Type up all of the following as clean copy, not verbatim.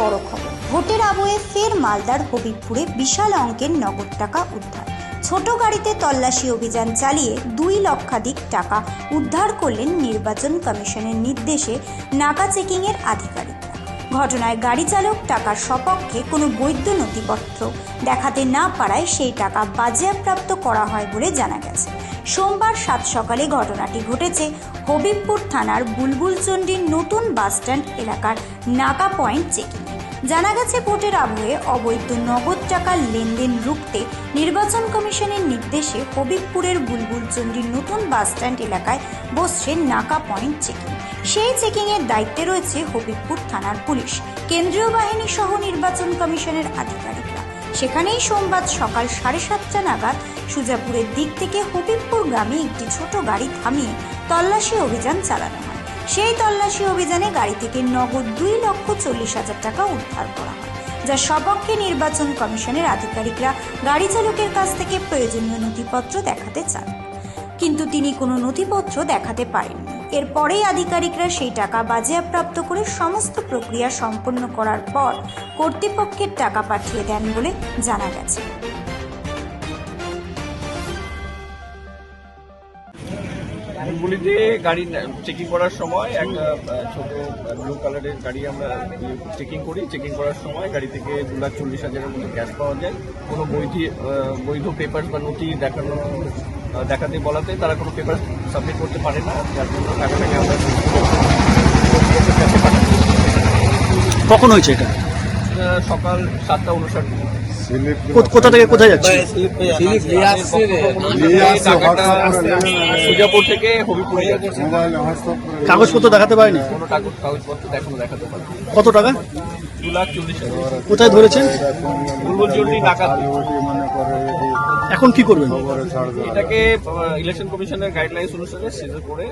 বড় খবর। ভোটের আবহে ফের মালদার হবিবপুরে বিশাল অঙ্কের নগদ টাকা উদ্ধার। ছোট গাড়িতে তল্লাশি অভিযান চালিয়ে 2 লক্ষাধিক টাকা উদ্ধার করলেন নির্বাচন কমিশনের নির্দেশে নাকা চেকিংয়ের আধিকারিকরা। ঘটনায় গাড়ি চালক টাকার সপক্ষে কোনো বৈধ নথিপত্র দেখাতে না পারায় সেই টাকা বাজেয়াপ্ত করা হয় বলে জানা গেছে। সোমবার 7 সকালে ঘটনাটি ঘটেছে হবিবপুর থানার বুলবুলচন্ডির নতুন বাসস্ট্যান্ড এলাকার নাকা পয়েন্ট চেকিং। জানা গেছে ভোটের আবহে অবৈধ নগদ টাকার লেনদেন রুখতে নির্বাচন কমিশনের নির্দেশে হবিবপুরের বুলবুলচন্ডির নতুন বাসস্ট্যান্ড এলাকায় বসছে নাকা পয়েন্ট চেকিং। সেই চেকিংয়ের দায়িত্বে রয়েছে হবিবপুর থানার পুলিশ, কেন্দ্রীয় বাহিনী সহ নির্বাচন কমিশনের আধিকারিকরা। সেখানেই সোমবার সকাল 7:30 নাগাদ সুজাপুরের দিক থেকে হবিবপুর গ্রামে একটি ছোট গাড়ি থামিয়ে তল্লাশি অভিযান চালানো হয়। সেই তল্লাশি অভিযানে গাড়ি থেকে নগদ 2,40,000 টাকা উদ্ধার করা হয়, যা সপক্ষে নির্বাচন কমিশনের আধিকারিকরা গাড়ি চালকের কাছ থেকে প্রয়োজনীয় নথিপত্র দেখাতে চান, কিন্তু তিনি কোনো নথিপত্র দেখাতে পারেননি। এরপরেই আধিকারিকরা সেই টাকা বাজেয়াপ্ত করে সমস্ত প্রক্রিয়া সম্পন্ন করার পর কর্তৃপক্ষের টাকা পাঠিয়ে দেন বলে জানা গেছে। বুলবুলিতে গাড়ি চেকিং করার সময় একটা ছোট ব্লু কালারের গাড়ি আমরা চেকিং করি। চেকিং করার সময় গাড়ি থেকে 2,40,000-এর মতো ক্যাশ পাওয়া যায়। কোনো বৈধ পেপার বা নথি দেখাতে বলাতে তারা কোনো পেপার সাবমিট করতে পারে না, যার জন্য টাকাটাকে আমরা কখন হয়েছে এটা? সকাল 7:59। কোথা থেকে কোথায় যাচ্ছে? সুজাপুর থেকে হবিপুরে যাচ্ছে। কাগজপত্র দেখাতে পারেনি? কোনো কাগজপত্র দেখাতে পারে। কত টাকা? 2,40,000। কোথায় ধরেছেন? বুলবুলচন্ডি নাকা। এখন কি করবেন? এটাকে ইলেকশন কমিশনের গাইডলাইন্স অনুসারে সিজ করে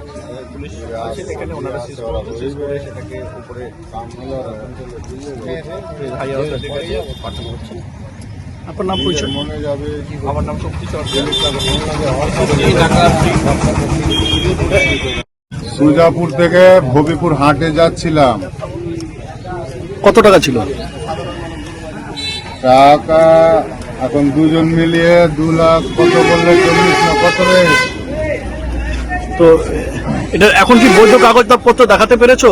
পুলিশ আছে এখানে, ওনারা সিজ করে সেটাকে উপরে হাইয়ার অথরিটির কাছে পাঠানো হচ্ছে। আপনার নাম পরিচয়? আমার নাম শক্তি সরকার। সুজাপুর থেকে হবিপুর হাটে যাচ্ছিলাম। কত টাকা ছিল? টাকা এখন দুজন মিলিয়ে 2 লাখ কত বললে 40 না কত রে? তো এটা এখন কি বৈধ কাগজপত্র দেখাতে পেরেছো?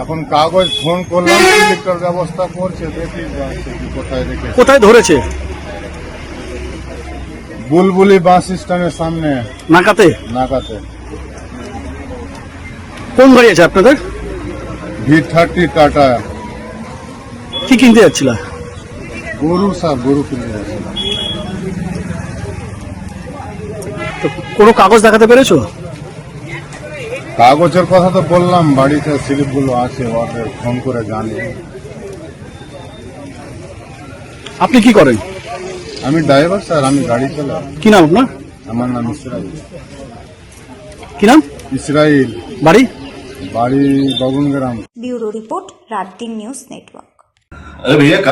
এখন কাগজ ফোন করলাম, সিলেক্টর ব্যবস্থা করছে, দেখি কোথায় রেখে। কোথায় ধরেছে? বুলবুলি বাস স্ট্যান্ডের সামনে নাকাতে? নাকাতে। কোন গাড়ি আছে আপনাদের? V30 tata. কি কিনতে যাচ্ছিল? গরু কিনতে যাচ্ছিলাম। তো কোনো কাগজ দেখাতে পেরেছো? কাগজের কথা তো বললাম, বাড়িতে স্লিপগুলো আছে, ওদের ফোন করে জানি। আপনি কি করেন? আমি ড্রাইভার স্যার, আমি গাড়ি চালাই। কি নাম আপনার? আমার নাম ইসরাইল। কি নাম? ইসরাইল। বাড়ি? বাড়ি বগুনগ্রাম। ব্যুরো রিপোর্ট, রাত 3 নিউজ নেটওয়ার্ক।